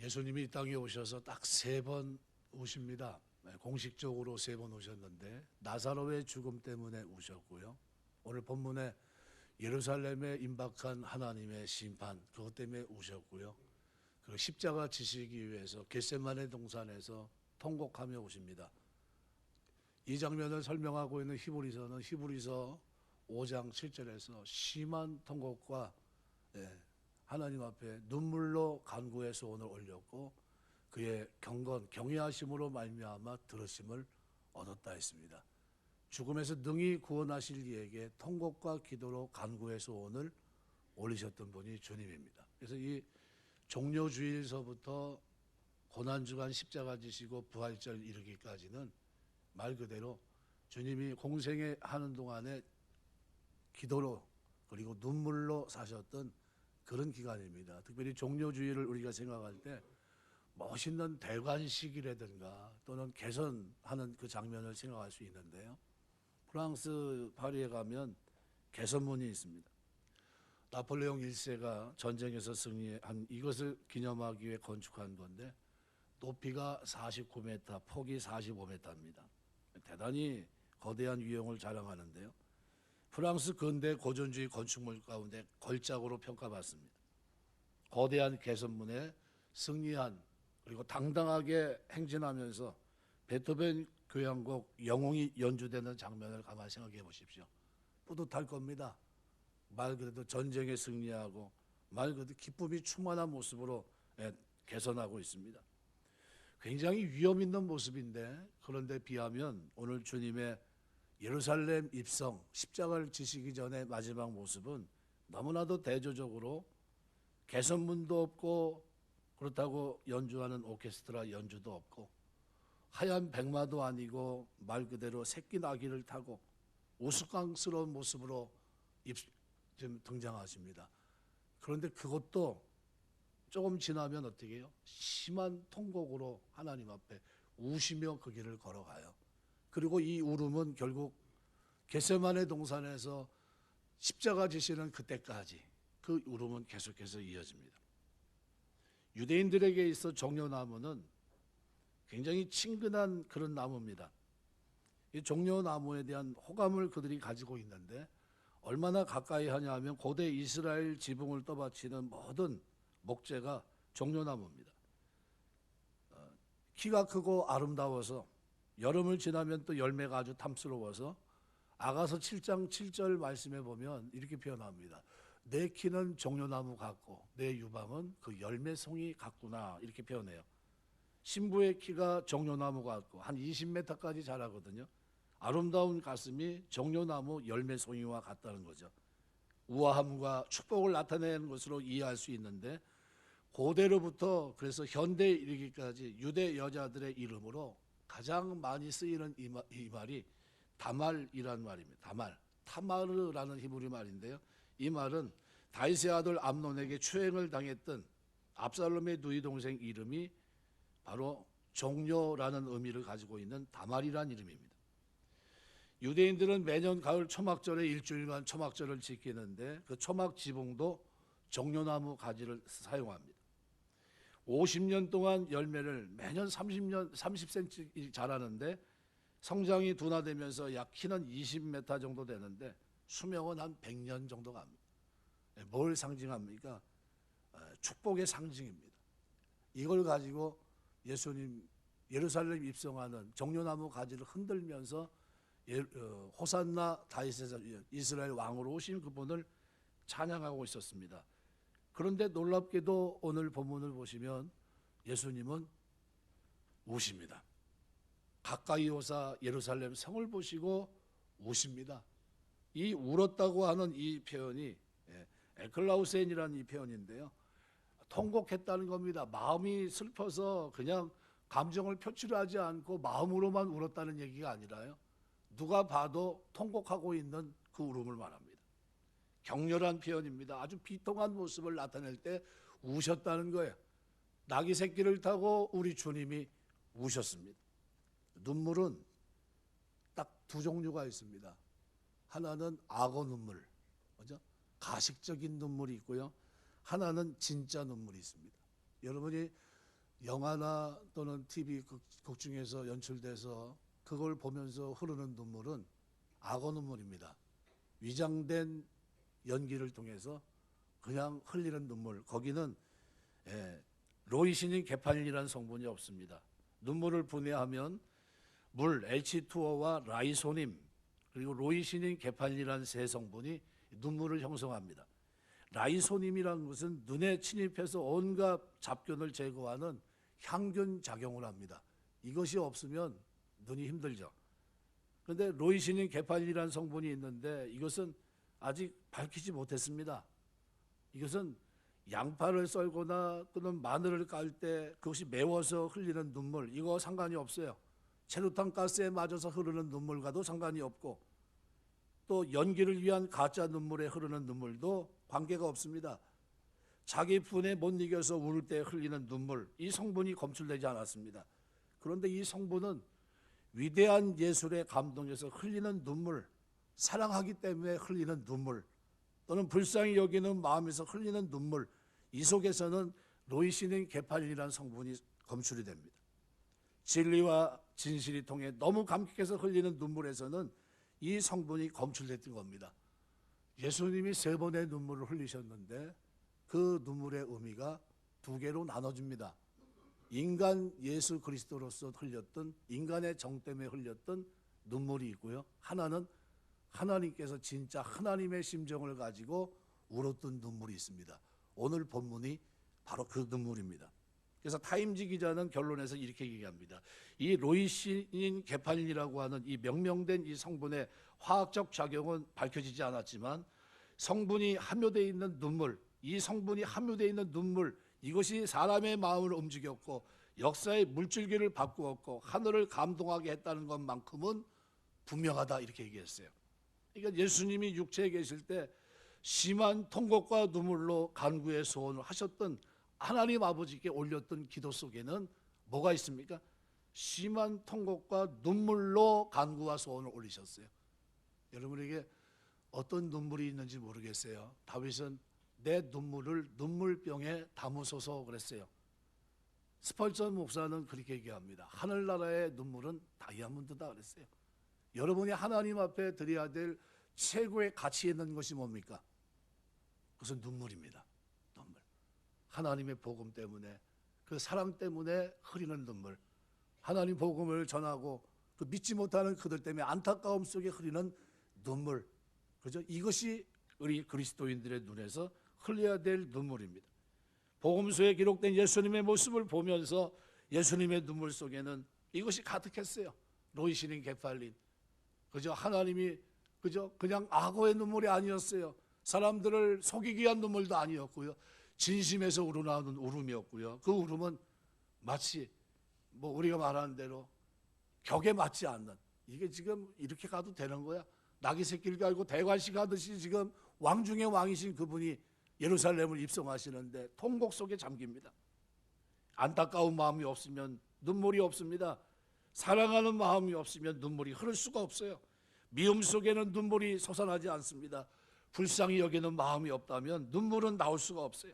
예수님이 이 땅에 오셔서 딱 3번 우십니다. 공식적으로 3번 우셨는데 나사로의 죽음 때문에 우셨고요. 오늘 본문에 예루살렘에 임박한 하나님의 심판 그것 때문에 우셨고요. 그리고 십자가 지시기 위해서 겟세마네 동산에서 통곡하며 우십니다. 이 장면을 설명하고 있는 히브리서는 히브리서 5장 7절에서 심한 통곡과 하나님 앞에 눈물로 간구의 소원을 올렸고 그의 경건 경외하심으로 말미암아 들으심을 얻었다 했습니다. 죽음에서 능히 구원하실 이에게 통곡과 기도로 간구의 소원을 올리셨던 분이 주님입니다. 그래서 이 종료주일서부터 고난주간 십자가 지시고 부활절 이르기까지는 말 그대로 주님이 공생에 하는 동안에 기도로 그리고 눈물로 사셨던 그런 기간입니다. 특별히 종료주일을 우리가 생각할 때 멋있는 대관식이라든가 또는 개선하는 그 장면을 생각할 수 있는데요. 프랑스 파리에 가면 개선문이 있습니다. 나폴레옹 1세가 전쟁에서 승리한 이것을 기념하기 위해 건축한 건데 높이가 49m, 폭이 45m입니다. 대단히 거대한 위용을 자랑하는데요. 프랑스 근대 고전주의 건축물 가운데 걸작으로 평가받습니다. 거대한 개선문에 승리한 그리고 당당하게 행진하면서 베토벤 교향곡 영웅이 연주되는 장면을 가만히 생각해 보십시오. 뿌듯할 겁니다. 말 그대로 전쟁에 승리하고 말 그대로 기쁨이 충만한 모습으로 개선하고 있습니다. 굉장히 위험 있는 모습인데 그런데 비하면 오늘 주님의 예루살렘 입성, 십자가를 지시기 전에 마지막 모습은 너무나도 대조적으로 개선문도 없고 그렇다고 연주하는 오케스트라 연주도 없고 하얀 백마도 아니고 말 그대로 새끼 나귀를 타고 우스꽝스러운 모습으로 지금 등장하십니다. 그런데 그것도 조금 지나면 어떻게 해요? 심한 통곡으로 하나님 앞에 우시며 그 길을 걸어가요. 그리고 이 울음은 결국 겟세마네 동산에서 십자가 지시는 그때까지 그 울음은 계속해서 이어집니다. 유대인들에게 있어 종려나무는 굉장히 친근한 그런 나무입니다. 이 종려나무에 대한 호감을 그들이 가지고 있는데 얼마나 가까이 하냐 하면 고대 이스라엘 지붕을 떠받치는 모든 목재가 종려나무입니다. 키가 크고 아름다워서 여름을 지나면 또 열매가 아주 탐스러워서 아가서 7장 7절 말씀에 보면 이렇게 표현합니다. 내 키는 종려나무 같고 내 유방은 그 열매송이 같구나 이렇게 표현해요. 신부의 키가 종려나무 같고 한 20m까지 자라거든요. 아름다운 가슴이 종려나무 열매송이와 같다는 거죠. 우아함과 축복을 나타내는 것으로 이해할 수 있는데 고대로부터 그래서 현대에 이르기까지 유대 여자들의 이름으로 가장 많이 쓰이는 이 말이 다말이라는 말입니다. 다말, 타마르라는 히브리 말인데요. 이 말은 다윗의 아들 암논에게 추행을 당했던 압살롬의 누이 동생 이름이 바로 종려라는 의미를 가지고 있는 다말이라는 이름입니다. 유대인들은 매년 가을 초막절에 일주일간 초막절을 지키는데 그 초막 지붕도 종려나무 가지를 사용합니다. 50년 동안 열매를 매년 30cm 자라는데 성장이 둔화되면서 약 키는 20m 정도 되는데 수명은 한 100년 정도 갑니다. 뭘 상징합니까? 축복의 상징입니다. 이걸 가지고 예수님 예루살렘 입성하는 종려나무 가지를 흔들면서 호산나 다윗에서 이스라엘 왕으로 오신 그분을 찬양하고 있었습니다. 그런데 놀랍게도 오늘 본문을 보시면 예수님은 우십니다. 가까이 오사 예루살렘 성을 보시고 우십니다. 이 울었다고 하는 이 표현이 에클라우센이라는 이 표현인데요. 통곡했다는 겁니다. 마음이 슬퍼서 그냥 감정을 표출하지 않고 마음으로만 울었다는 얘기가 아니라요. 누가 봐도 통곡하고 있는 그 울음을 말합니다. 격렬한 표현입니다. 아주 비통한 모습을 나타낼 때 우셨다는 거예요. 나귀 새끼를 타고 우리 주님이 우셨습니다. 눈물은 딱 두 종류가 있습니다. 하나는 악어 눈물, 그죠? 가식적인 눈물이 있고요. 하나는 진짜 눈물이 있습니다. 여러분이 영화나 또는 TV 극 중에서 연출돼서 그걸 보면서 흐르는 눈물은 악어 눈물입니다. 위장된 연기를 통해서 그냥 흘리는 눈물. 거기는 로이시닌 게팔린이라는 성분이 없습니다. 눈물을 분해하면 물, H2O와 라이소닌 그리고 로이시닌 게팔린이라는 세 성분이 눈물을 형성합니다. 라이소닌이라는 것은 눈에 침입해서 온갖 잡균을 제거하는 향균 작용을 합니다. 이것이 없으면 눈이 힘들죠. 그런데 로이시닌 게팔린이라는 성분이 있는데 이것은 아직 밝히지 못했습니다. 이것은 양파를 썰거나 또는 마늘을 깔 때 그것이 매워서 흘리는 눈물, 이거 상관이 없어요. 체류탄 가스에 맞아서 흐르는 눈물과도 상관이 없고 또 연기를 위한 가짜 눈물에 흐르는 눈물도 관계가 없습니다. 자기 분에 못 이겨서 울 때 흘리는 눈물, 이 성분이 검출되지 않았습니다. 그런데 이 성분은 위대한 예술에 감동해서 흘리는 눈물, 사랑하기 때문에 흘리는 눈물, 또는 불쌍히 여기는 마음에서 흘리는 눈물, 이 속에서는 로이시닌 게팔린이라는 성분이 검출이 됩니다. 진리와 진실이 통해 너무 감격해서 흘리는 눈물에서는 이 성분이 검출됐던 겁니다. 예수님이 3번의 눈물을 흘리셨는데 그 눈물의 의미가 2개로 나눠집니다. 인간 예수 그리스도로서 흘렸던, 인간의 정 때문에 흘렸던 눈물이 있고요. 하나는 하나님께서 진짜 하나님의 심정을 가지고 울었던 눈물이 있습니다. 오늘 본문이 바로 그 눈물입니다. 그래서 타임지 기자는 결론에서 이렇게 얘기합니다. 이 로이시닌 게팔린이라고 하는 이 명명된 이 성분의 화학적 작용은 밝혀지지 않았지만 성분이 함유되어 있는 눈물, 이 성분이 함유되어 있는 눈물, 이것이 사람의 마음을 움직였고 역사의 물줄기를 바꾸었고 하늘을 감동하게 했다는 것만큼은 분명하다, 이렇게 얘기했어요. 그러니까 예수님이 육체에 계실 때 심한 통곡과 눈물로 간구의 소원을 하셨던, 하나님 아버지께 올렸던 기도 속에는 뭐가 있습니까? 심한 통곡과 눈물로 간구와 소원을 올리셨어요. 여러분에게 어떤 눈물이 있는지 모르겠어요. 다윗은 내 눈물을 눈물병에 담으소서 그랬어요. 스펄전 목사는 그렇게 얘기합니다. 하늘나라의 눈물은 다이아몬드다 그랬어요. 여러분이 하나님 앞에 드려야 될 최고의 가치 있는 것이 뭡니까? 그것은 눈물입니다. 눈물. 하나님의 복음 때문에, 그 사랑 때문에 흐리는 눈물. 하나님 복음을 전하고 그 믿지 못하는 그들 때문에 안타까움 속에 흐리는 눈물. 그죠? 이것이 우리 그리스도인들의 눈에서 흘려야 될 눈물입니다. 복음서에 기록된 예수님의 모습을 보면서 예수님의 눈물 속에는 이것이 가득했어요. 로이시닌 게팔린. 그죠? 하나님이 그냥 악어의 눈물이 아니었어요. 사람들을 속이기 위한 눈물도 아니었고요. 진심에서 우러나오는 울음이었고요. 그 울음은 마치 우리가 말하는 대로 격에 맞지 않는, 이게 지금 이렇게 가도 되는 거야? 낙이 새끼를 갈고 대관식 하듯이 지금 왕 중의 왕이신 그분이 예루살렘을 입성하시는데 통곡 속에 잠깁니다. 안타까운 마음이 없으면 눈물이 없습니다. 사랑하는 마음이 없으면 눈물이 흐를 수가 없어요. 미움 속에는 눈물이 솟아나지 않습니다. 불쌍히 여기는 마음이 없다면 눈물은 나올 수가 없어요.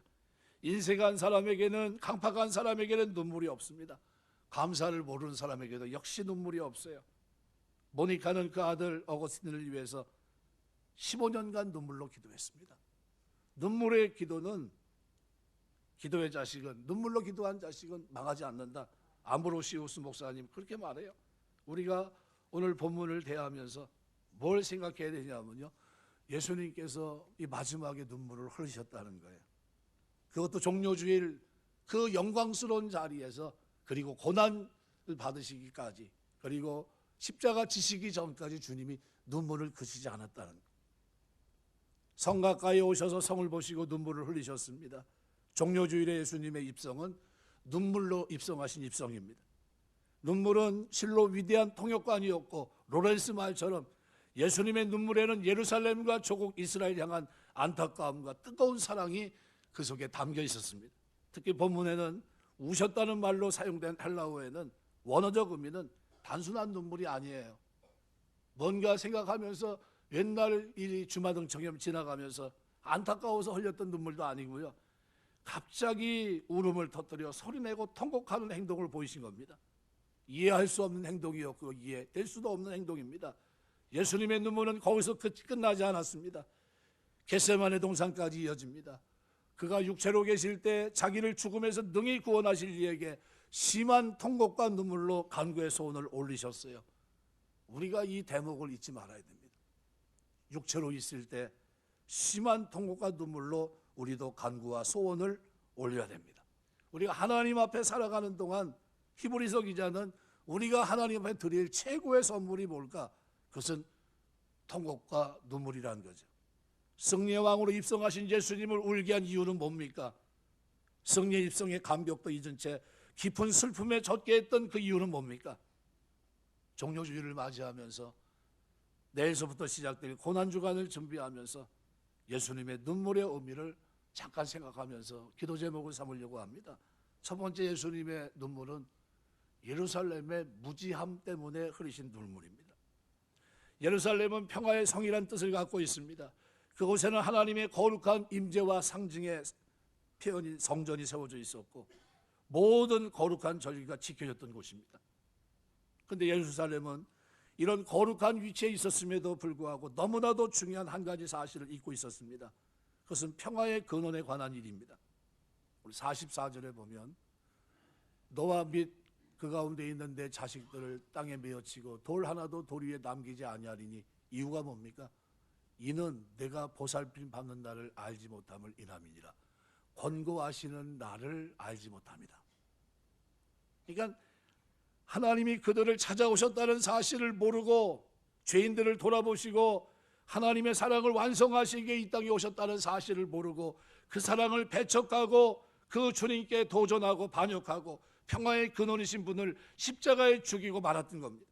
인색한 사람에게는, 강팍한 사람에게는 눈물이 없습니다. 감사를 모르는 사람에게도 역시 눈물이 없어요. 모니카는 그 아들 어거스틴을 위해서 15년간 눈물로 기도했습니다. 눈물의 기도는, 기도의 자식은, 눈물로 기도한 자식은 망하지 않는다. 암브로시우스 목사님 그렇게 말해요. 우리가 오늘 본문을 대하면서 뭘 생각해야 되냐면요, 예수님께서 이 마지막에 눈물을 흘리셨다는 거예요. 그것도 종료주일 그 영광스러운 자리에서, 그리고 고난을 받으시기까지, 그리고 십자가 지시기 전까지 주님이 눈물을 그치지 않았다는 거예요. 성 가까이 오셔서 성을 보시고 눈물을 흘리셨습니다. 종료주일의 예수님의 입성은 눈물로 입성하신 입성입니다. 눈물은 실로 위대한 통역관이었고, 로렌스 말처럼 예수님의 눈물에는 예루살렘과 조국 이스라엘 향한 안타까움과 뜨거운 사랑이 그 속에 담겨 있었습니다. 특히 본문에는 우셨다는 말로 사용된 헬라어에는 원어적 의미는 단순한 눈물이 아니에요. 뭔가 생각하면서 옛날 일이 주마등처럼 지나가면서 안타까워서 흘렸던 눈물도 아니고요. 갑자기 울음을 터뜨려 소리내고 통곡하는 행동을 보이신 겁니다. 이해할 수 없는 행동이었고 이해될 수도 없는 행동입니다. 예수님의 눈물은 거기서 끝나지 않았습니다. 겟세마네 동산까지 이어집니다. 그가 육체로 계실 때 자기를 죽음에서 능히 구원하실 이에게 심한 통곡과 눈물로 간구의 소원을 올리셨어요. 우리가 이 대목을 잊지 말아야 됩니다. 육체로 있을 때 심한 통곡과 눈물로 우리도 간구와 소원을 올려야 됩니다. 우리가 하나님 앞에 살아가는 동안 히브리서 기자는 우리가 하나님 앞에 드릴 최고의 선물이 뭘까? 그것은 통곡과 눈물이라는 거죠. 승리의 왕으로 입성하신 예수님을 울게 한 이유는 뭡니까? 승리의 입성의 감격도 잊은 채 깊은 슬픔에 젖게 했던 그 이유는 뭡니까? 종료주일을 맞이하면서 내일서부터 시작될 고난주간을 준비하면서 예수님의 눈물의 의미를 잠깐 생각하면서 기도 제목을 삼으려고 합니다. 첫 번째 예수님의 눈물은 예루살렘의 무지함 때문에 흐르신 눈물입니다. 예루살렘은 평화의 성이란 뜻을 갖고 있습니다. 그곳에는 하나님의 거룩한 임재와 상징의 표현인 성전이 세워져 있었고 모든 거룩한 절기가 지켜졌던 곳입니다. 그런데 예루살렘은 이런 거룩한 위치에 있었음에도 불구하고 너무나도 중요한 한 가지 사실을 잊고 있었습니다. 그것은 평화의 근원에 관한 일입니다. 우리 44절에 보면 너와 및 그 가운데 있는 내 자식들을 땅에 메어치고 돌 하나도 돌 위에 남기지 아니하리니 이유가 뭡니까? 이는 내가 보살핌 받는 나를 알지 못함을 인함이니라. 권고하시는 나를 알지 못합니다. 그러니까 하나님이 그들을 찾아오셨다는 사실을 모르고 죄인들을 돌아보시고 하나님의 사랑을 완성하시기에 이 땅에 오셨다는 사실을 모르고 그 사랑을 배척하고 그 주님께 도전하고 반역하고 평화의 근원이신 분을 십자가에 죽이고 말았던 겁니다.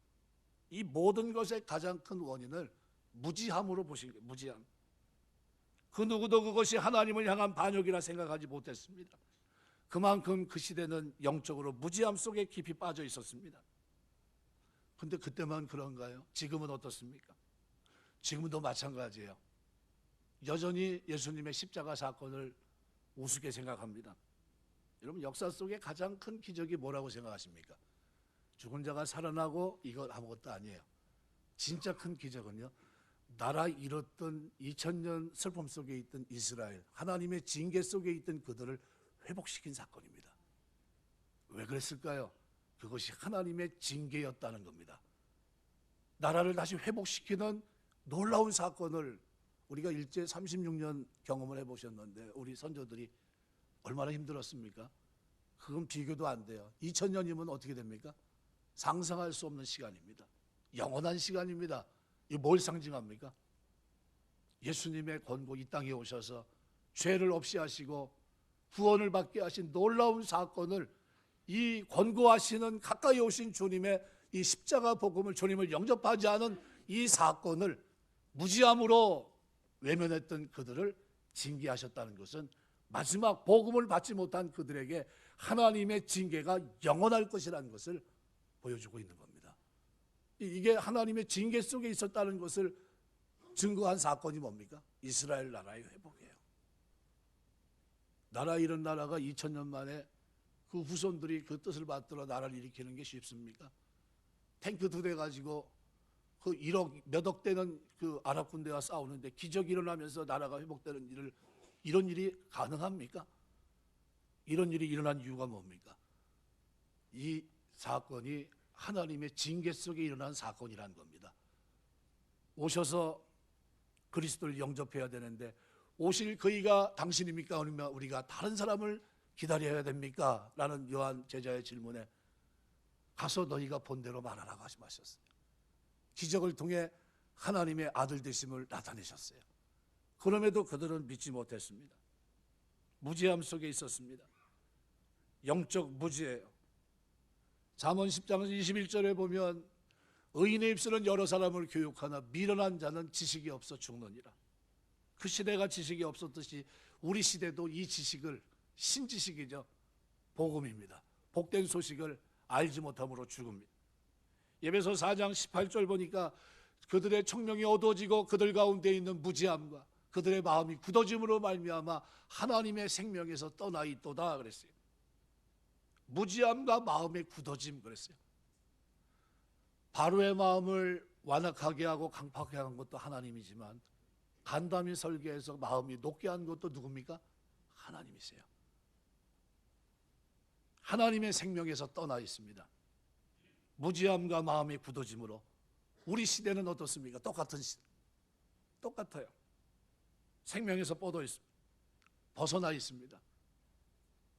이 모든 것의 가장 큰 원인을 무지함으로 보신 거예요. 무지함. 그 누구도 그것이 하나님을 향한 반역이라 생각하지 못했습니다. 그만큼 그 시대는 영적으로 무지함 속에 깊이 빠져 있었습니다. 그런데 그때만 그런가요? 지금은 어떻습니까? 지금도 마찬가지예요. 여전히 예수님의 십자가 사건을 우습게 생각합니다. 여러분, 역사 속에 가장 큰 기적이 뭐라고 생각하십니까? 죽은 자가 살아나고 이건 아무것도 아니에요. 진짜 큰 기적은요, 나라 잃었던 2000년 슬픔 속에 있던 이스라엘, 하나님의 징계 속에 있던 그들을 회복시킨 사건입니다. 왜 그랬을까요? 그것이 하나님의 징계였다는 겁니다. 나라를 다시 회복시키는 놀라운 사건을 우리가 일제 36년 경험을 해보셨는데 우리 선조들이 얼마나 힘들었습니까? 그건 비교도 안 돼요. 2000년이면 어떻게 됩니까? 상상할 수 없는 시간입니다. 영원한 시간입니다. 이 뭘 상징합니까? 예수님의 권고 이 땅에 오셔서 죄를 없이 하시고 구원을 받게 하신 놀라운 사건을 이 권고하시는 가까이 오신 주님의 이 십자가 복음을 주님을 영접하지 않은 이 사건을 무지함으로 외면했던 그들을 징계하셨다는 것은 마지막 복음을 받지 못한 그들에게 하나님의 징계가 영원할 것이라는 것을 보여주고 있는 겁니다. 이게 하나님의 징계 속에 있었다는 것을 증거한 사건이 뭡니까? 이스라엘 나라의 회복이에요. 나라 잃은 나라가 2000년 만에 그 후손들이 그 뜻을 받들어 나라를 일으키는 게 쉽습니까? 탱크 2대 가지고 그 1억 몇억 되는 그 아랍 군대와 싸우는데 기적이 일어나면서 나라가 회복되는 일을, 이런 일이 가능합니까? 이런 일이 일어난 이유가 뭡니까? 이 사건이 하나님의 징계 속에 일어난 사건이라는 겁니다. 오셔서 그리스도를 영접해야 되는데 오실 그이가 당신입니까? 아니면 우리가 다른 사람을 기다려야 됩니까? 라는 요한 제자의 질문에 가서 너희가 본대로 말하라고 말씀하셨어요. 기적을 통해 하나님의 아들 되심을 나타내셨어요. 그럼에도 그들은 믿지 못했습니다. 무지함 속에 있었습니다. 영적 무지예요. 잠언 10장 21절에 보면 의인의 입술은 여러 사람을 교육하나 미련한 자는 지식이 없어 죽느니라. 그 시대가 지식이 없었듯이 우리 시대도 이 지식을, 신지식이죠, 복음입니다, 복된 소식을 알지 못함으로 죽습니다. 에베소 4장 18절 보니까 그들의 청명이 어두워지고 그들 가운데 있는 무지함과 그들의 마음이 굳어짐으로 말미암아 하나님의 생명에서 떠나 있도다 그랬어요. 무지함과 마음의 굳어짐 그랬어요. 바로의 마음을 완악하게 하고 강팍하게 한 것도 하나님이지만 간담이 설계해서 마음이 높게 한 것도 누굽니까? 하나님이세요. 하나님의 생명에서 떠나 있습니다. 무지함과 마음의 굳어짐으로. 우리 시대는 어떻습니까? 똑같은 시대. 똑같아요. 생명에서 뻗어 있습니다. 벗어나 있습니다.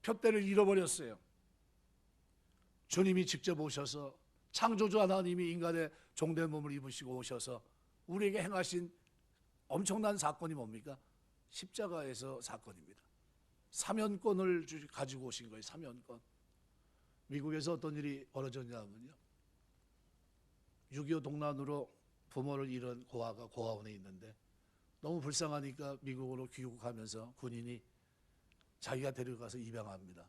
표대를 잃어버렸어요. 주님이 직접 오셔서, 창조주 하나님이 인간의 종된 몸을 입으시고 오셔서 우리에게 행하신 엄청난 사건이 뭡니까? 십자가에서 사건입니다. 사면권을 가지고 오신 거예요. 사면권. 미국에서 어떤 일이 벌어졌냐면요, 6.25 동란으로 부모를 잃은 고아가 고아원에 있는데 너무 불쌍하니까 미국으로 귀국하면서 군인이 자기가 데려가서 입양합니다.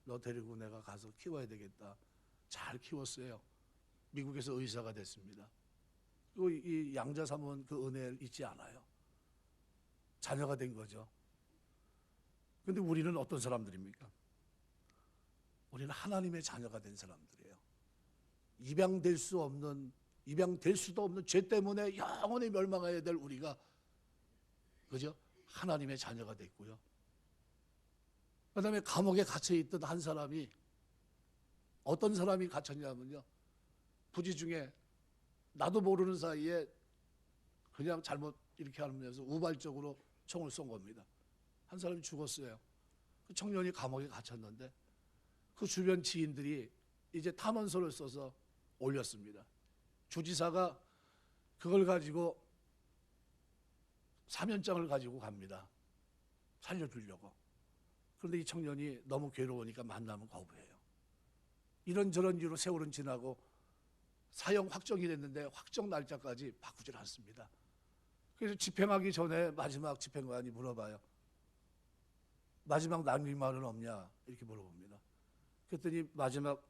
너 데리고 내가 가서 키워야 되겠다. 잘 키웠어요. 미국에서 의사가 됐습니다. 그리고 이 양자 사모는 그 은혜를 잊지 않아요. 자녀가 된 거죠. 그런데 우리는 어떤 사람들입니까? 우리는 하나님의 자녀가 된 사람들이에요. 입양될 수도 없는 죄 때문에 영원히 멸망해야 될 우리가, 그죠? 하나님의 자녀가 됐고요. 그 다음에 감옥에 갇혀있던 한 사람이, 어떤 사람이 갇혔냐면요, 부지 중에 나도 모르는 사이에 그냥 잘못 이렇게 하면서 우발적으로 총을 쏜 겁니다. 한 사람이 죽었어요. 그 청년이 감옥에 갇혔는데 그 주변 지인들이 이제 탄원서를 써서 올렸습니다. 주지사가 그걸 가지고 사면장을 가지고 갑니다. 살려주려고. 그런데 이 청년이 너무 괴로우니까 만나면 거부해요. 이런저런 이유로 세월은 지나고 사형 확정이 됐는데 확정 날짜까지 바꾸질 않습니다. 그래서 집행하기 전에 마지막 집행관이 물어봐요. 마지막 남길말은 없냐? 이렇게 물어봅니다. 그랬더니 마지막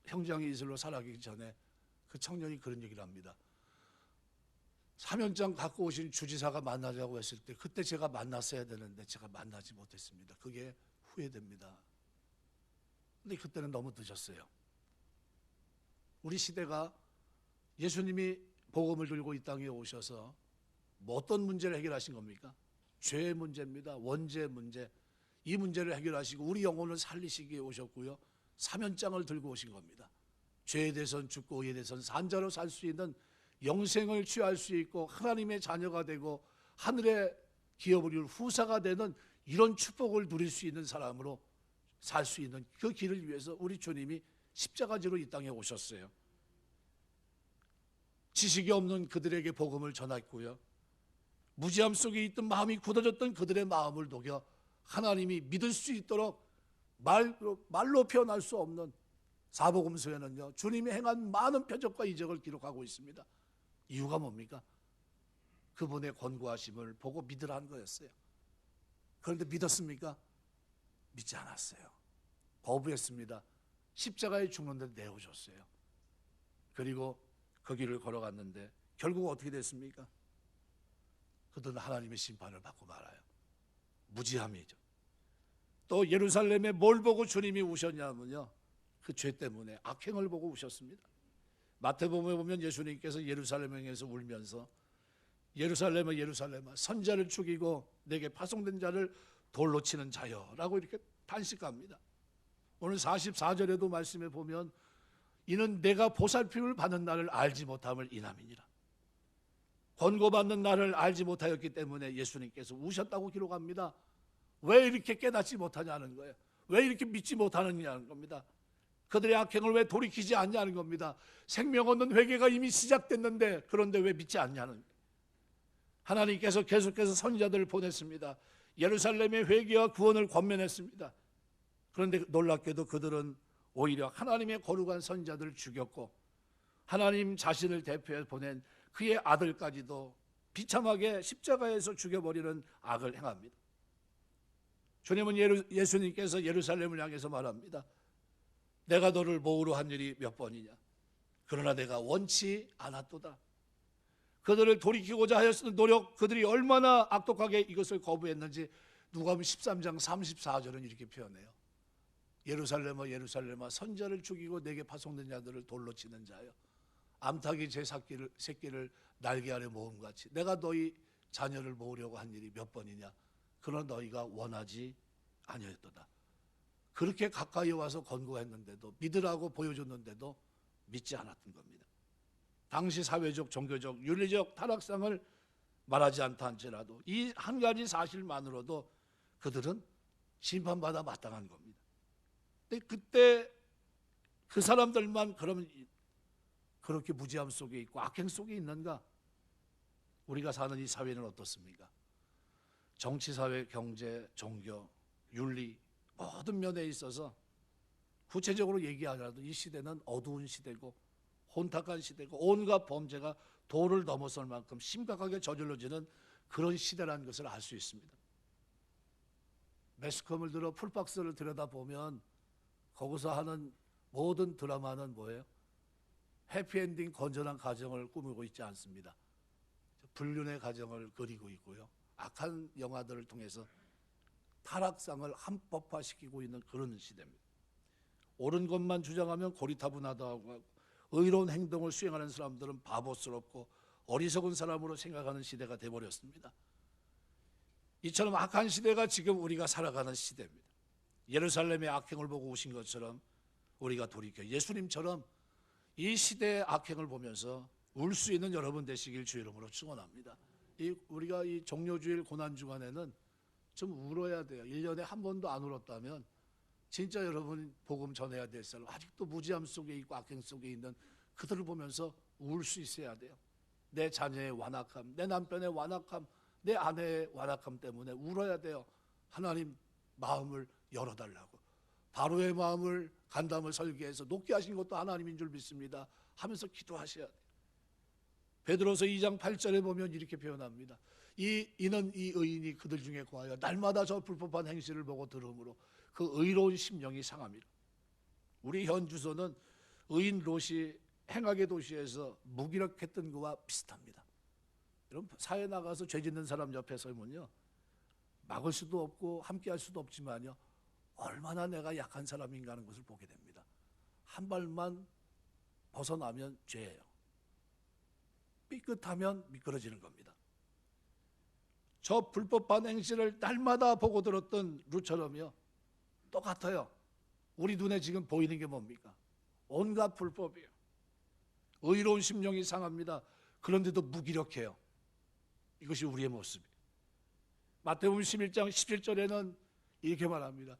형장의 이슬로 살아가기 전에 그 청년이 그런 얘기를 합니다. 사면장 갖고 오신 주지사가 만나자고 했을 때 그때 제가 만났어야 되는데 제가 만나지 못했습니다. 그게 후회됩니다. 근데 그때는 너무 늦었어요. 우리 시대가 예수님이 복음을 들고 이 땅에 오셔서 뭐 어떤 문제를 해결하신 겁니까? 죄의 문제입니다. 원죄의 문제. 이 문제를 해결하시고 우리 영혼을 살리시기에 오셨고요, 사면장을 들고 오신 겁니다. 죄에 대해서는 죽고 의에 대해서는 산자로 살 수 있는 영생을 취할 수 있고 하나님의 자녀가 되고 하늘의 기업을 이룰 후사가 되는 이런 축복을 누릴 수 있는 사람으로 살 수 있는 그 길을 위해서 우리 주님이 십자가지로 이 땅에 오셨어요. 지식이 없는 그들에게 복음을 전했고요, 무지함 속에 있던 마음이 굳어졌던 그들의 마음을 녹여 하나님이 믿을 수 있도록 말로 표현할 수 없는 사복음서에는요, 주님이 행한 많은 표적과 이적을 기록하고 있습니다. 이유가 뭡니까? 그분의 권고하심을 보고 믿으라는 거였어요. 그런데 믿었습니까? 믿지 않았어요. 거부했습니다. 십자가에 죽는데 내어줬어요. 그리고 그 길을 걸어갔는데 결국 어떻게 됐습니까? 그들은 하나님의 심판을 받고 말아요. 무지함이죠. 또 예루살렘에 뭘 보고 주님이 우셨냐면요, 그 죄 때문에 악행을 보고 우셨습니다. 마태복음에 보면 예수님께서 예루살렘에서 울면서 예루살렘아 예루살렘아 선자를 죽이고 내게 파송된 자를 돌로 치는 자여 라고 이렇게 탄식합니다. 오늘 44절에도 말씀해 보면 이는 내가 보살핌을 받는 날을 알지 못함을 인함이니라. 권고받는 날을 알지 못하였기 때문에 예수님께서 우셨다고 기록합니다. 왜 이렇게 깨닫지 못하냐는 거예요. 왜 이렇게 믿지 못하느냐는 겁니다. 그들의 악행을 왜 돌이키지 않냐는 겁니다. 생명 얻는 회개가 이미 시작됐는데 그런데 왜 믿지 않냐는 거예요. 하나님께서 계속해서 선지자들을 보냈습니다. 예루살렘의 회개와 구원을 권면했습니다. 그런데 놀랍게도 그들은 오히려 하나님의 거룩한 선지자들을 죽였고 하나님 자신을 대표해 보낸 그의 아들까지도 비참하게 십자가에서 죽여버리는 악을 행합니다. 주님은 예수님께서 예루살렘을 향해서 말합니다. 내가 너를 모으러 한 일이 몇 번이냐? 그러나 내가 원치 않았도다. 그들을 돌이키고자 하였을 노력, 그들이 얼마나 악독하게 이것을 거부했는지 누가복음 13장 34절은 이렇게 표현해요. 예루살렘아 예루살렘아 선자를 죽이고 내게 파송된 자들을 돌로 치는 자여, 암탉이 제 새끼를 날개 아래 모음같이 내가 너희 자녀를 모으려고 한 일이 몇 번이냐. 그러나 너희가 원하지 아니었도다. 그렇게 가까이 와서 권고했는데도, 믿으라고 보여줬는데도 믿지 않았던 겁니다. 당시 사회적, 종교적, 윤리적 타락상을 말하지 않다 할지라도 이 한 가지 사실만으로도 그들은 심판받아 마땅한 겁니다. 근데 그때 그 사람들만 그러면 그렇게 무지함 속에 있고 악행 속에 있는가? 우리가 사는 이 사회는 어떻습니까? 정치, 사회, 경제, 종교, 윤리 모든 면에 있어서 구체적으로 얘기하더라도 이 시대는 어두운 시대고 혼탁한 시대고 온갖 범죄가 도를 넘어설 만큼 심각하게 저질러지는 그런 시대라는 것을 알 수 있습니다. 매스컴을 들어 풀박스를 들여다보면 거기서 하는 모든 드라마는 뭐예요? 해피엔딩 건전한 가정을 꾸미고 있지 않습니다. 불륜의 가정을 그리고 있고요. 악한 영화들을 통해서 타락상을 합법화시키고 있는 그런 시대입니다. 옳은 것만 주장하면 고리타분하다고 하고 의로운 행동을 수행하는 사람들은 바보스럽고 어리석은 사람으로 생각하는 시대가 되어버렸습니다. 이처럼 악한 시대가 지금 우리가 살아가는 시대입니다. 예루살렘의 악행을 보고 오신 것처럼 우리가 돌이켜 예수님처럼 이 시대의 악행을 보면서 울 수 있는 여러분 되시길 주의 이름으로 축원합니다. 우리가 이 종료주일 고난주간에는 좀 울어야 돼요. 1년에 한 번도 안 울었다면 진짜 여러분 복음 전해야 될 사람, 아직도 무지함 속에 있고 악행 속에 있는 그들을 보면서 울 수 있어야 돼요. 내 자녀의 완악함, 내 남편의 완악함, 내 아내의 완악함 때문에 울어야 돼요. 하나님 마음을 열어달라고. 바로의 마음을 간담을 설계해서 높게 하신 것도 하나님인 줄 믿습니다 하면서 기도하셔야 돼요. 베드로서 2장 8절에 보면 이렇게 표현합니다. 이는 이 의인이 그들 중에 거하여 날마다 저 불법한 행실을 보고 들음으로 그 의로운 심령이 상함이라. 우리 현 주소는 의인 롯이 행악의 도시에서 무기력했던 것과 비슷합니다. 여러분 사회 나가서 죄 짓는 사람 옆에 서면요 막을 수도 없고 함께 할 수도 없지만요 얼마나 내가 약한 사람인가 하는 것을 보게 됩니다. 한 발만 벗어나면 죄예요. 삐끗하면 미끄러지는 겁니다. 저 불법한 행실을 날마다 보고 들었던 룻처럼요 똑같아요. 우리 눈에 지금 보이는 게 뭡니까? 온갖 불법이에요. 의로운 심령이 상합니다. 그런데도 무기력해요. 이것이 우리의 모습이에요. 마태복음 11장 17절에는 이렇게 말합니다.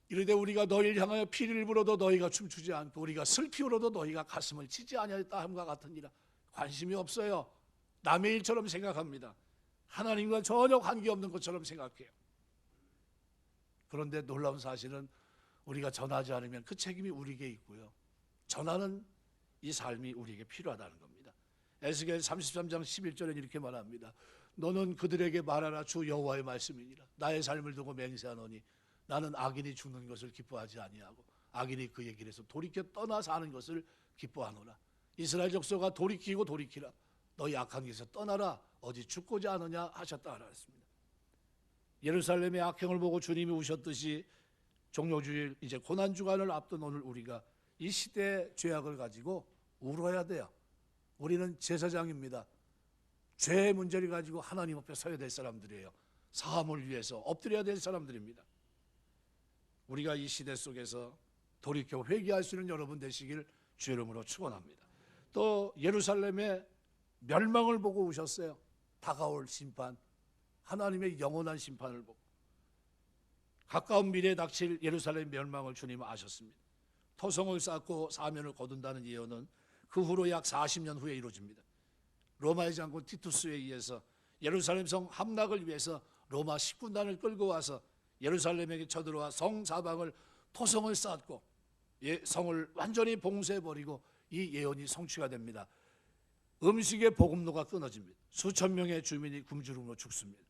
이르되 우리가 너희를 향하여 피를 불어도 너희가 춤추지 않고 우리가 슬피 울어도 너희가 가슴을 치지 아니하였다 함과 같으니라. 관심이 없어요. 남의 일처럼 생각합니다. 하나님과 전혀 관계없는 것처럼 생각해요. 그런데 놀라운 사실은 우리가 전하지 않으면 그 책임이 우리에게 있고요. 전하는 이 삶이 우리에게 필요하다는 겁니다. 에스겔 33장 11절에 이렇게 말합니다. 너는 그들에게 말하라. 주 여호와의 말씀이니라. 나의 삶을 두고 맹세하노니 나는 악인이 죽는 것을 기뻐하지 아니하고 악인이 그의 길에서 돌이켜 떠나 사는 것을 기뻐하노라. 이스라엘 족속아 돌이키고 돌이키라. 너희 악한 길에서 떠나라. 어디 죽고자 하느냐 하셨다 하였습니다. 예루살렘의 악행을 보고 주님이 우셨듯이 종료주일 이제 고난주간을 앞둔 오늘 우리가 이 시대의 죄악을 가지고 울어야 돼요. 우리는 제사장입니다. 죄의 문제를 가지고 하나님 앞에 서야 될 사람들이에요. 사함을 위해서 엎드려야 될 사람들입니다. 우리가 이 시대 속에서 돌이켜 회개할 수 있는 여러분 되시길 주의 이름으로 축원합니다. 또 예루살렘의 멸망을 보고 우셨어요. 다가올 심판, 하나님의 영원한 심판을 보고 가까운 미래에 닥칠 예루살렘 멸망을 주님은 아셨습니다. 토성을 쌓고 사면을 거둔다는 예언은 그 후로 약 40년 후에 이루어집니다. 로마의 장군 티투스에 의해서 예루살렘 성 함락을 위해서 로마 식군단을 끌고 와서 예루살렘에게 쳐들어와 성 사방을 토성을 쌓고 성을 완전히 봉쇄해버리고 이 예언이 성취가 됩니다. 음식의 보급로가 끊어집니다. 수천 명의 주민이 굶주림으로 죽습니다.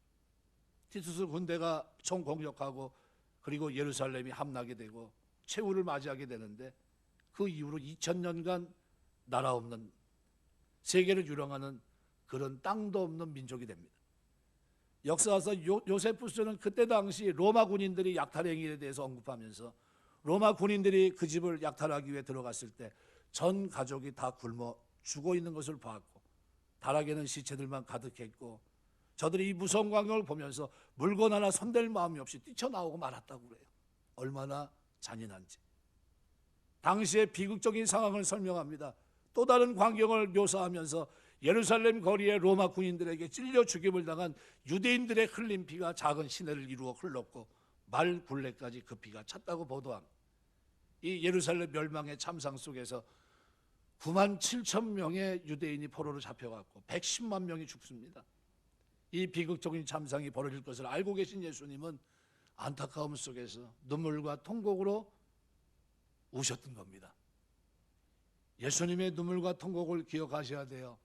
티투스 군대가 총공격하고 그리고 예루살렘이 함락이 되고 최후를 맞이하게 되는데 그 이후로 2000년간 나라 없는 세계를 유령하는 그런 땅도 없는 민족이 됩니다. 역사서 요세푸스는 그때 당시 로마 군인들이 약탈 행위에 대해서 언급하면서 로마 군인들이 그 집을 약탈하기 위해 들어갔을 때 전 가족이 다 굶어 죽어 있는 것을 보았고 다락에는 시체들만 가득했고 저들이 이 무서운 광경을 보면서 물건 하나 손댈 마음이 없이 뛰쳐나오고 말았다고 그래요. 얼마나 잔인한지. 당시의 비극적인 상황을 설명합니다. 또 다른 광경을 묘사하면서 예루살렘 거리에 로마 군인들에게 찔려 죽임을 당한 유대인들의 흘린 피가 작은 시내를 이루어 흘렀고 말 굴레까지 그 피가 찼다고 보도합니다. 이 예루살렘 멸망의 참상 속에서 9만 7천 명의 유대인이 포로로 잡혀갔고 110만 명이 죽습니다. 이 비극적인 참상이 벌어질 것을 알고 계신 예수님은 안타까움 속에서 눈물과 통곡으로 우셨던 겁니다. 예수님의 눈물과 통곡을 기억하셔야 돼요.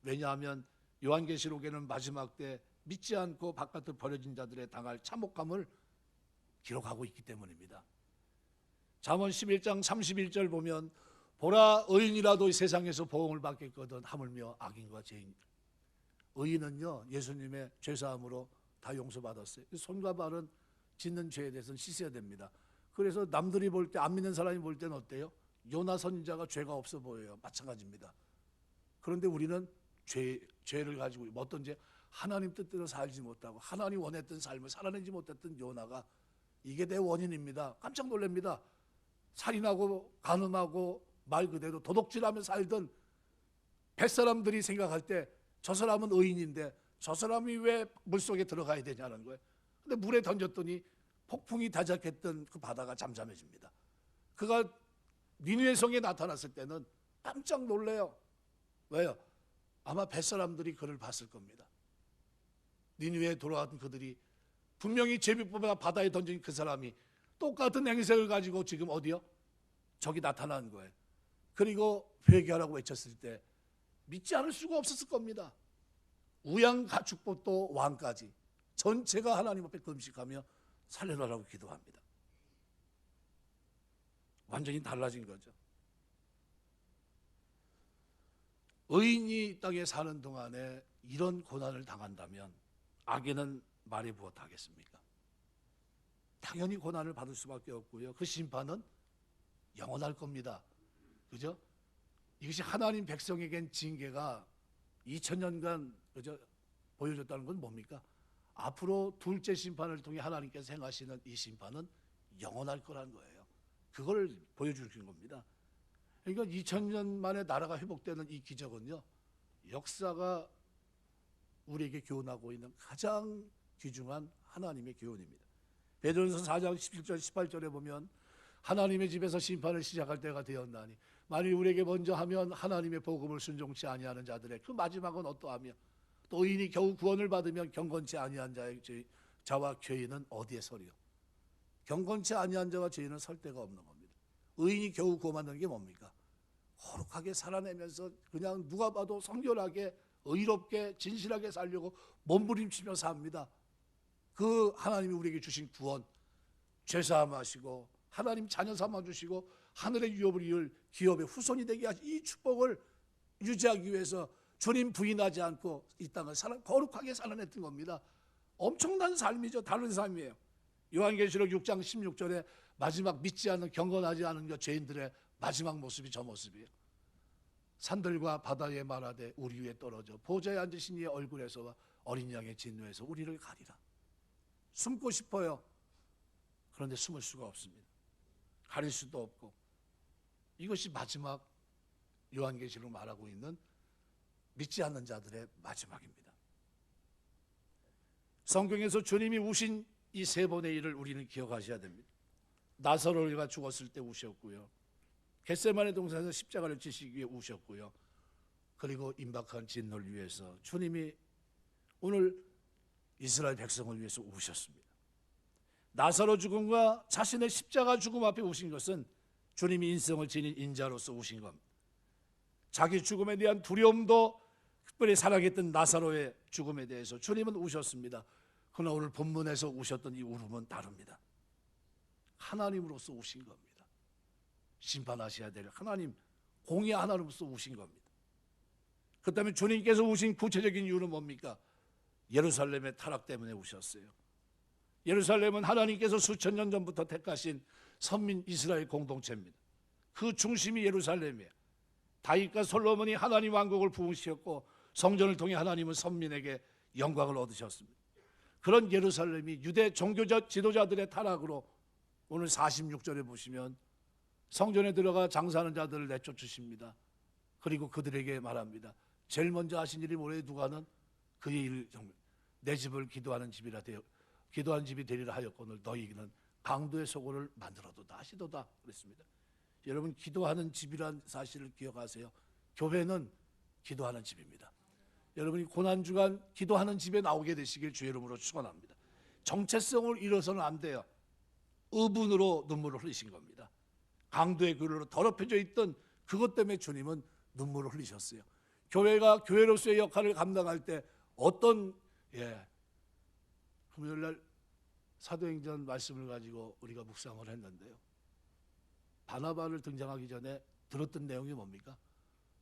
왜냐하면 요한계시록에는 마지막 때 믿지 않고 바깥으로 버려진 자들의 당할 참혹감을 기록하고 있기 때문입니다. 잠언 11장 31절 보면 보라 의인이라도 이 세상에서 보응을 받겠거든 하물며 악인과 죄인. 의인은요 예수님의 죄사함으로 다 용서받았어요. 손과 발은 짓는 죄에 대해서는 씻어야 됩니다. 그래서 남들이 볼 때 안 믿는 사람이 볼 때는 어때요? 요나 선지자가 죄가 없어 보여요. 마찬가지입니다. 그런데 우리는 죄를 가지고 어떤 죄? 하나님 뜻대로 살지 못하고 하나님 원했던 삶을 살아내지 못했던 요나가 이게 내 원인입니다. 깜짝 놀랍니다. 살인하고 간음하고 말 그대로 도둑질하며 살던 뱃사람들이 생각할 때 저 사람은 의인인데 저 사람이 왜 물속에 들어가야 되냐는 거예요. 근데 물에 던졌더니 폭풍이 다작했던 그 바다가 잠잠해집니다. 그가 니느웨 성에 나타났을 때는 깜짝 놀래요. 왜요? 아마 뱃사람들이 그를 봤을 겁니다. 니느웨에 돌아왔던 그들이 분명히 제비뽑아 바다에 던진 그 사람이 똑같은 행색을 가지고 지금 어디요? 저기 나타난 거예요. 그리고 회개하라고 외쳤을 때 믿지 않을 수가 없었을 겁니다. 우양가축부터 왕까지 전체가 하나님 앞에 금식하며 살려달라고 기도합니다. 완전히 달라진 거죠. 의인이 땅에 사는 동안에 이런 고난을 당한다면 악인은 말해 무엇하겠습니까? 당연히 고난을 받을 수밖에 없고요. 그 심판은 영원할 겁니다. 그죠? 이것이 하나님 백성에겐 징계가 2000년간 그죠? 보여줬다는 건 뭡니까? 앞으로 둘째 심판을 통해 하나님께서 행하시는 이 심판은 영원할 거라는 거예요. 그걸 보여주신 겁니다. 그러니까 2000년 만에 나라가 회복되는 이 기적은요, 역사가 우리에게 교훈하고 있는 가장 귀중한 하나님의 교훈입니다. 베드로전서 4장 17절 18절에 보면 하나님의 집에서 심판을 시작할 때가 되었나니 만일 우리에게 먼저 하면 하나님의 복음을 순종치 아니하는 자들의 그 마지막은 어떠하며 또 의인이 겨우 구원을 받으면 경건치 아니한 자와 죄인은 어디에 서리요? 경건치 아니한 자와 죄인은 설 데가 없는 겁니다. 의인이 겨우 구원받는 게 뭡니까? 거룩하게 살아내면서 그냥 누가 봐도 성결하게 의롭게 진실하게 살려고 몸부림치며 삽니다. 그 하나님이 우리에게 주신 구원, 죄사함 하시고 하나님 자녀 삼아 주시고 하늘의 유업을 이을 기업의 후손이 되게 하신 이 축복을 유지하기 위해서 주님 부인하지 않고 이 땅을 거룩하게 살아냈던 겁니다. 엄청난 삶이죠. 다른 삶이에요. 요한계시록 6장 16절에 마지막 믿지 않는 경건하지 않은 죄인들의 마지막 모습이 저 모습이에요. 산들과 바다에 말하되 우리 위에 떨어져 보좌에 앉으신 이의 얼굴에서와 어린 양의 진노에서 우리를 가리라. 숨고 싶어요. 그런데 숨을 수가 없습니다. 가릴 수도 없고. 이것이 마지막 요한계시록 말하고 있는 믿지 않는 자들의 마지막입니다. 성경에서 주님이 우신 이 세 번의 일을 우리는 기억하셔야 됩니다. 나사로가 죽었을 때 우셨고요. 겟세마네 동산에서 십자가를 지시기 위해 우셨고요. 그리고 임박한 진노를 위해서 주님이 오늘 이스라엘 백성을 위해서 우셨습니다. 나사로 죽음과 자신의 십자가 죽음 앞에 우신 것은 주님이 인성을 지닌 인자로서 우신 겁니다. 자기 죽음에 대한 두려움도 특별히 사랑했던 나사로의 죽음에 대해서 주님은 우셨습니다. 그러나 오늘 본문에서 우셨던 이 울음은 다릅니다. 하나님으로서 우신 겁니다. 심판하셔야 될 하나님, 공의 하나님으로서 우신 겁니다. 그렇다면 주님께서 우신 구체적인 이유는 뭡니까? 예루살렘의 타락 때문에 우셨어요. 예루살렘은 하나님께서 수천 년 전부터 택하신 선민 이스라엘 공동체입니다. 그 중심이 예루살렘이에요. 다윗과 솔로몬이 하나님 왕국을 부흥시켰고 성전을 통해 하나님은 선민에게 영광을 얻으셨습니다. 그런 예루살렘이 유대 종교 지도자들의 타락으로 오늘 46절에 보시면 성전에 들어가 장사하는 자들을 내쫓으십니다. 그리고 그들에게 말합니다. 제일 먼저 하신 일이 뭐래요? 누가는 그의 일, 내 집을 기도하는 집이라 되어 기도하는 집이 되리라 하였거늘 너희는 강도의 소굴을 만들어도다 하시도다 그랬습니다. 여러분, 기도하는 집이란 사실을 기억하세요. 교회는 기도하는 집입니다. 여러분이 고난주간 기도하는 집에 나오게 되시길 주의 이름으로 축원합니다. 정체성을 잃어서는 안 돼요. 의분으로 눈물을 흘리신 겁니다. 강도의 그릇으로 더럽혀져 있던 그것 때문에 주님은 눈물을 흘리셨어요. 교회가 교회로서의 역할을 감당할 때 어떤 금요일날 사도행전 말씀을 가지고 우리가 묵상을 했는데요. 바나바를 등장하기 전에 들었던 내용이 뭡니까?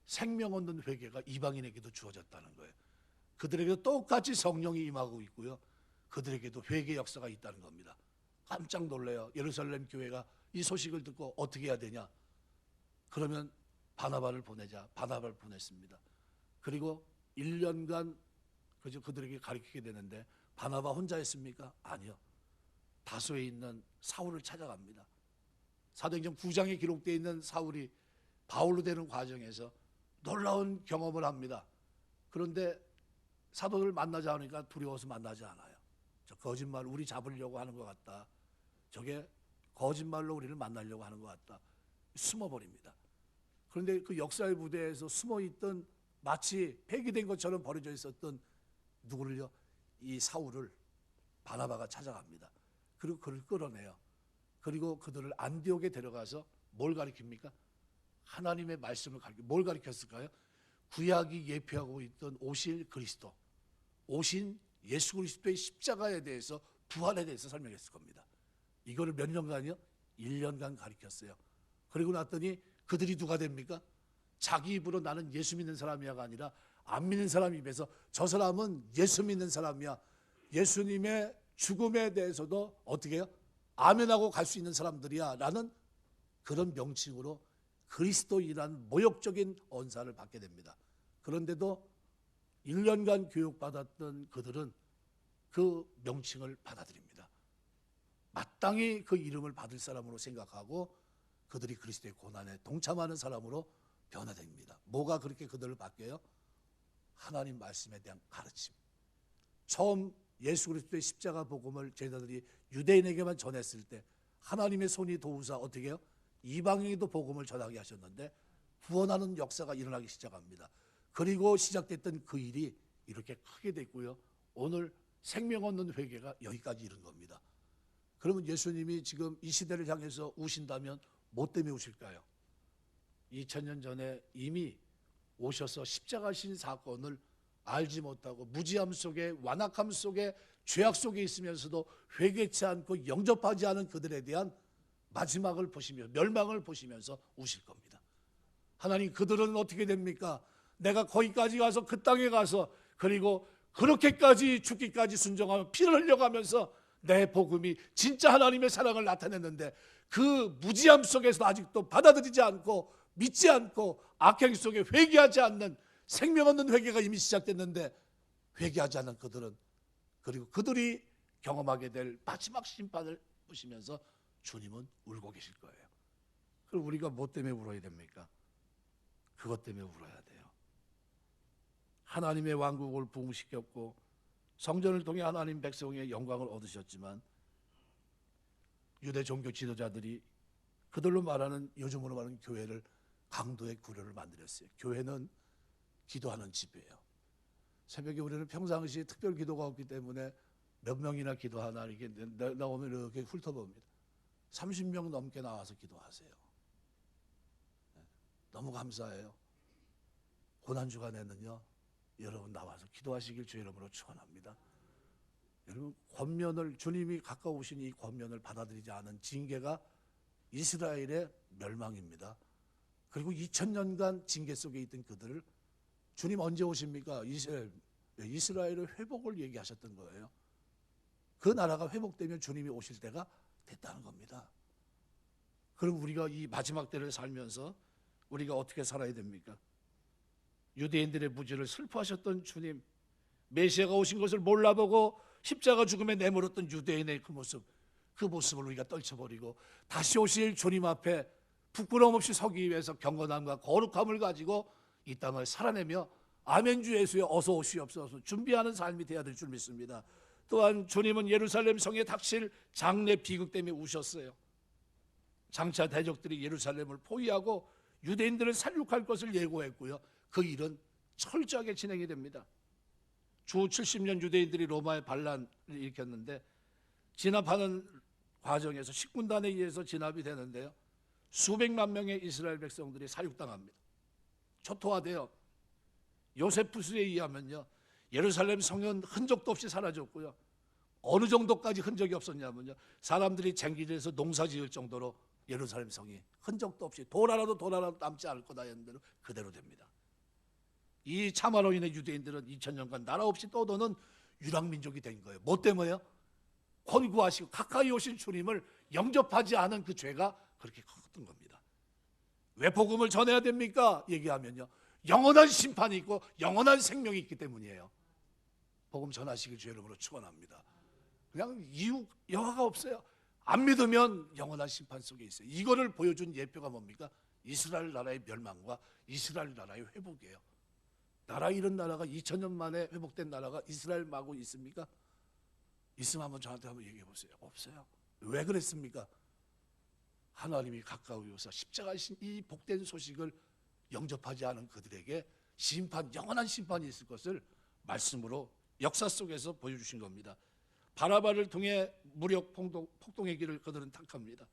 생명 얻는 회개가 이방인에게도 주어졌다는 거예요. 그들에게도 똑같이 성령이 임하고 있고요. 그들에게도 회개 역사가 있다는 겁니다. 깜짝 놀래요. 예루살렘 교회가 이 소식을 듣고 어떻게 해야 되냐? 그러면 바나바를 보내자. 바나바를 보냈습니다. 그리고 1년간 그들에게 가르치게 되는데 바나바 혼자 했습니까? 아니요. 다소에 있는 사울을 찾아갑니다. 사도행전 9장에 기록되어 있는 사울이 바울로 되는 과정에서 놀라운 경험을 합니다. 그런데 사도들 만나지 않으니까 두려워서 만나지 않아요. 저 거짓말 우리 잡으려고 하는 것 같다. 저게 거짓말로 우리를 만나려고 하는 것 같다. 숨어버립니다. 그런데 그 역사의 무대에서 숨어있던 마치 폐기된 것처럼 버려져 있었던 누구를요? 이 사울을 바나바가 찾아갑니다. 그리고 그를 끌어내요. 그리고 그들을 안디옥에 데려가서 뭘 가르칩니까? 하나님의 말씀을 뭘 가르쳤을까요? 구약이 예표하고 있던 오실 그리스도, 오신 예수 그리스도의 십자가에 대해서, 부활에 대해서 설명했을 겁니다. 이거를 몇 년간이요? 1년간 가르쳤어요. 그리고 났더니 그들이 누가 됩니까? 자기 입으로 나는 예수 믿는 사람이야가 아니라 안 믿는 사람 입에서 저 사람은 예수 믿는 사람이야. 예수님의 죽음에 대해서도 어떻게 해요? 아멘하고 갈 수 있는 사람들이야 라는 그런 명칭으로 그리스도인이라는 모욕적인 언사를 받게 됩니다. 그런데도 1년간 교육받았던 그들은 그 명칭을 받아들입니다. 마땅히 그 이름을 받을 사람으로 생각하고 그들이 그리스도의 고난에 동참하는 사람으로 변화됩니다. 뭐가 그렇게 그들을 바뀌어요? 하나님 말씀에 대한 가르침. 처음 예수 그리스도의 십자가 복음을 제자들이 유대인에게만 전했을 때 하나님의 손이 도우사 어떻게 해요? 이방인에게도 복음을 전하게 하셨는데 구원하는 역사가 일어나기 시작합니다. 그리고 시작됐던 그 일이 이렇게 크게 됐고요. 오늘 생명 얻는 회개가 여기까지 이른 겁니다. 그러면 예수님이 지금 이 시대를 향해서 우신다면 뭐 때문에 우실까요? 2000년 전에 이미 오셔서 십자가신 사건을 알지 못하고 무지함 속에, 완악함 속에, 죄악 속에 있으면서도 회개치 않고 영접하지 않은 그들에 대한 마지막을 보시며 멸망을 보시면서 우실 겁니다. 하나님, 그들은 어떻게 됩니까? 내가 거기까지 가서 그 땅에 가서 그리고 그렇게까지 죽기까지 순종하며 피를 흘려가면서 내 복음이 진짜 하나님의 사랑을 나타냈는데 그 무지함 속에서 아직도 받아들이지 않고 믿지 않고 악행 속에 회개하지 않는, 생명 없는 회개가 이미 시작됐는데 회개하지 않는 그들은, 그리고 그들이 경험하게 될 마지막 심판을 보시면서 주님은 울고 계실 거예요. 그럼 우리가 뭐 때문에 울어야 됩니까? 그것 때문에 울어야 돼요. 하나님의 왕국을 부흥시켰고 성전을 통해 하나님 백성의 영광을 얻으셨지만 유대 종교 지도자들이 그들로 말하는, 요즘으로 말하는 교회를 강도의 구려를 만들었어요. 교회는 기도하는 집이에요. 새벽에 우리는 평상시에 특별 기도가 없기 때문에 몇 명이나 기도하나 이렇게 나오면 이렇게 훑어봅니다. 30명 넘게 나와서 기도하세요. 너무 감사해요. 고난주간에는요, 여러분 나와서 기도하시길 주의 이름으로 축원합니다. 여러분, 권면을, 주님이 가까우신 이 권면을 받아들이지 않은 징계가 이스라엘의 멸망입니다. 그리고 2000년간 징계 속에 있던 그들을 주님 언제 오십니까? 이스라엘의 회복을 얘기하셨던 거예요. 그 나라가 회복되면 주님이 오실 때가 됐다는 겁니다. 그럼 우리가 이 마지막 때를 살면서 우리가 어떻게 살아야 됩니까? 유대인들의 무지를 슬퍼하셨던 주님, 메시아가 오신 것을 몰라보고 십자가 죽음에 내몰았던 유대인의 그 모습을 우리가 떨쳐버리고 다시 오실 주님 앞에 부끄러움 없이 서기 위해서 경건함과 거룩함을 가지고 이 땅을 살아내며 아멘 주 예수여 어서 오시옵소서 준비하는 삶이 되어야 될 줄 믿습니다. 또한 주님은 예루살렘 성에 닥칠 장래 비극 때문에 우셨어요. 장차 대적들이 예루살렘을 포위하고 유대인들을 살육할 것을 예고했고요. 그 일은 철저하게 진행이 됩니다. 주 70년 유대인들이 로마의 반란을 일으켰는데 진압하는 과정에서 식군단에 의해서 진압이 되는데요. 수백만 명의 이스라엘 백성들이 살육당합니다. 초토화되어 요세푸스에 의하면요. 예루살렘 성은 흔적도 없이 사라졌고요. 어느 정도까지 흔적이 없었냐면요. 사람들이 쟁기지에서 농사 지을 정도로 예루살렘 성이 흔적도 없이 돌 하나도 남지 않을 거다 했는 대로 그대로 됩니다. 이 참화로 인해 유대인들은 2000년간 나라 없이 떠도는 유랑민족이 된 거예요. 뭐 때문에요? 권고하시고 가까이 오신 주님을 영접하지 않은 그 죄가 그렇게 컸던 겁니다. 왜 복음을 전해야 됩니까? 얘기하면요. 영원한 심판이 있고 영원한 생명이 있기 때문이에요. 복음 전하시길 주의 이름으로 축원합니다. 그냥 이유 여하가 없어요. 안 믿으면 영원한 심판 속에 있어요. 이거를 보여준 예표가 뭡니까? 이스라엘 나라의 멸망과 이스라엘 나라의 회복이에요. 나라 이런 나라가 2000년 만에 회복된 나라가 이스라엘 마고 있습니까? 있으면 한번 저한테 한번 얘기해 보세요. 없어요. 왜 그랬습니까? 하나님이 가까이 오셔서 십자가신 이 복된 소식을 영접하지 않은 그들에게 심판, 영원한 심판이 있을 것을 말씀으로 역사 속에서 보여주신 겁니다. 바라바를 통해 무력 폭동의 길을 그들은 택합니다.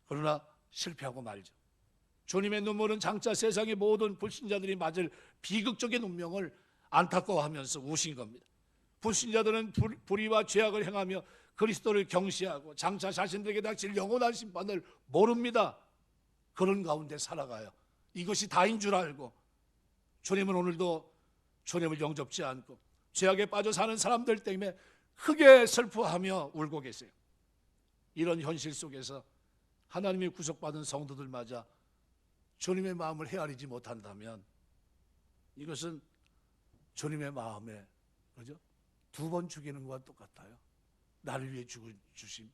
그러나 실패하고 말죠. 주님의 눈물은 장차 세상의 모든 불신자들이 맞을 비극적인 운명을 안타까워하면서 우신 겁니다. 불신자들은 불의와 죄악을 행하며 그리스도를 경시하고 장차 자신들에게 닥칠 영원한 심판을 모릅니다. 그런 가운데 살아가요. 이것이 다인 줄 알고 주님은 오늘도 주님을 영접지 않고 죄악에 빠져 사는 사람들 때문에 크게 슬퍼하며 울고 계세요. 이런 현실 속에서 하나님의 구속받은 성도들 맞아 주님의 마음을 헤아리지 못한다면 이것은 주님의 마음에 그죠? 2번 죽이는 것과 똑같아요. 나를 위해 주심.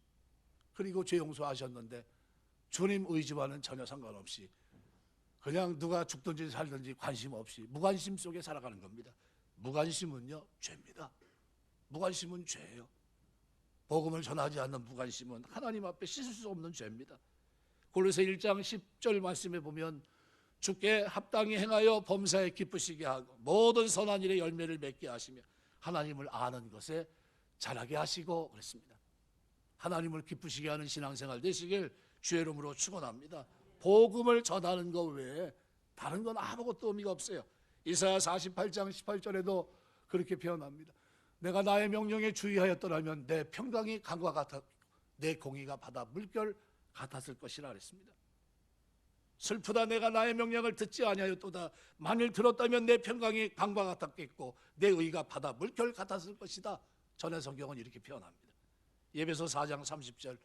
그리고 죄 용서하셨는데 주님 의지와는 전혀 상관없이 그냥 누가 죽든지 살든지 관심 없이 무관심 속에 살아가는 겁니다. 무관심은요 죄입니다. 무관심은 죄예요. 복음을 전하지 않는 무관심은 하나님 앞에 씻을 수 없는 죄입니다. 골로새 1장 10절 말씀에 보면 주께 합당히 행하여 범사에 기쁘시게 하고 모든 선한 일에 열매를 맺게 하시며 하나님을 아는 것에 자라게 하시고 그랬습니다. 하나님을 기쁘시게 하는 신앙생활 되시길 주의 이름으로 축원합니다. 복음을 전하는 것 외에 다른 건 아무것도 의미가 없어요. 이사야 48장 18절에도 그렇게 표현합니다. 내가 나의 명령에 주의하였더라면 내 평강이 강과 같아 내 공의가 바다 물결 같았을 것이라 그랬습니다. 슬프다 내가 나의 명령을 듣지 아니하였도다. 만일 들었다면 내 평강이 강과 같았겠고 내 의가 바다 물결 같았을 것이다. 전에 성경은 이렇게 표현합니다. 예배소 4장 30절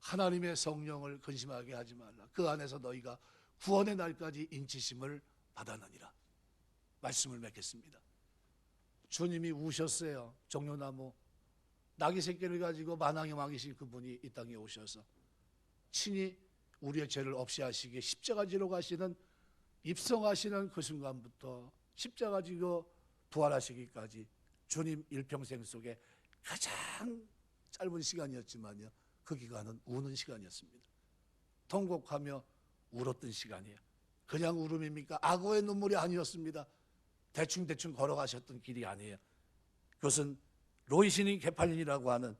하나님의 성령을 근심하게 하지 말라. 그 안에서 너희가 구원의 날까지 인치심을 받았느니라. 말씀을 맺겠습니다. 주님이 우셨어요. 종려나무 나귀 새끼를 가지고 만왕의 왕이신 그분이 이 땅에 오셔서 친히 우리의 죄를 없이 하시기에 십자가 지러 가시는 입성하시는 그 순간부터 십자가 지고 부활하시기까지 주님 일평생 속에 가장 짧은 시간이었지만요 그 기간은 우는 시간이었습니다. 통곡하며 울었던 시간이에요. 그냥 울음입니까? 악어의 눈물이 아니었습니다. 대충 걸어가셨던 길이 아니에요. 그것은 로이시닌 게팔린이라고 하는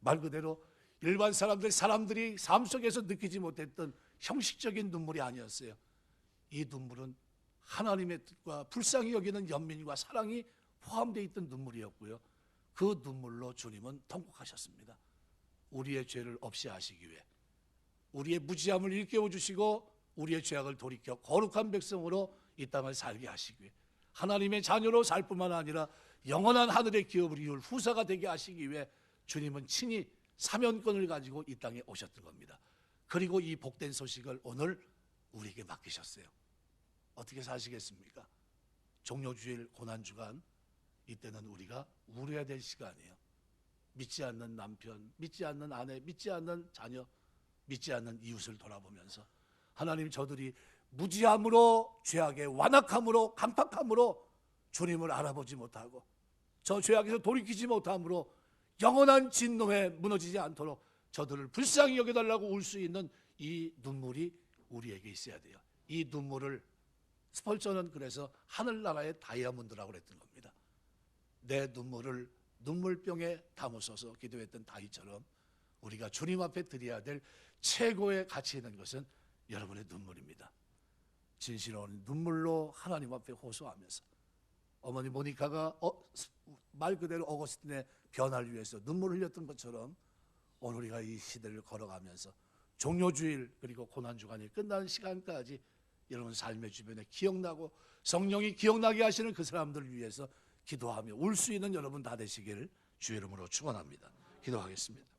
말 그대로 일반 사람들이 삶 속에서 느끼지 못했던 형식적인 눈물이 아니었어요. 이 눈물은 하나님의 뜻과 불쌍히 여기는 연민과 사랑이 포함되어 있던 눈물이었고요. 그 눈물로 주님은 통곡하셨습니다. 우리의 죄를 없이 하시기 위해 우리의 무지함을 일깨워 주시고 우리의 죄악을 돌이켜 거룩한 백성으로 이 땅을 살게 하시기 위해, 하나님의 자녀로 살 뿐만 아니라 영원한 하늘의 기업을 이룰 후사가 되게 하시기 위해 주님은 친히 사명권을 가지고 이 땅에 오셨던 겁니다. 그리고 이 복된 소식을 오늘 우리에게 맡기셨어요. 어떻게 사시겠습니까? 종료주일 고난주간, 이때는 우리가 울어야 될 시간이에요. 믿지 않는 남편, 믿지 않는 아내, 믿지 않는 자녀, 믿지 않는 이웃을 돌아보면서 하나님, 저들이 무지함으로, 죄악의 완악함으로, 강팍함으로 주님을 알아보지 못하고 저 죄악에서 돌이키지 못함으로 영원한 진노에 무너지지 않도록 저들을 불쌍히 여겨달라고 울 수 있는 이 눈물이 우리에게 있어야 돼요. 이 눈물을 스펄전은 그래서 하늘나라의 다이아몬드라고 그랬던 겁니다. 내 눈물을 눈물병에 담으소서 기도했던 다윗처럼 우리가 주님 앞에 드려야 될 최고의 가치 있는 것은 여러분의 눈물입니다. 진실한 눈물로 하나님 앞에 호소하면서, 어머니 모니카가 말 그대로 어거스틴의 변화를 위해서 눈물을 흘렸던 것처럼 오늘 우리가 이 시대를 걸어가면서 종료주일 그리고 고난주간이 끝나는 시간까지 여러분 삶의 주변에 기억나고 성령이 기억나게 하시는 그 사람들을 위해서 기도하며 울 수 있는 여러분 다 되시기를 주의 이름으로 축원합니다. 기도하겠습니다.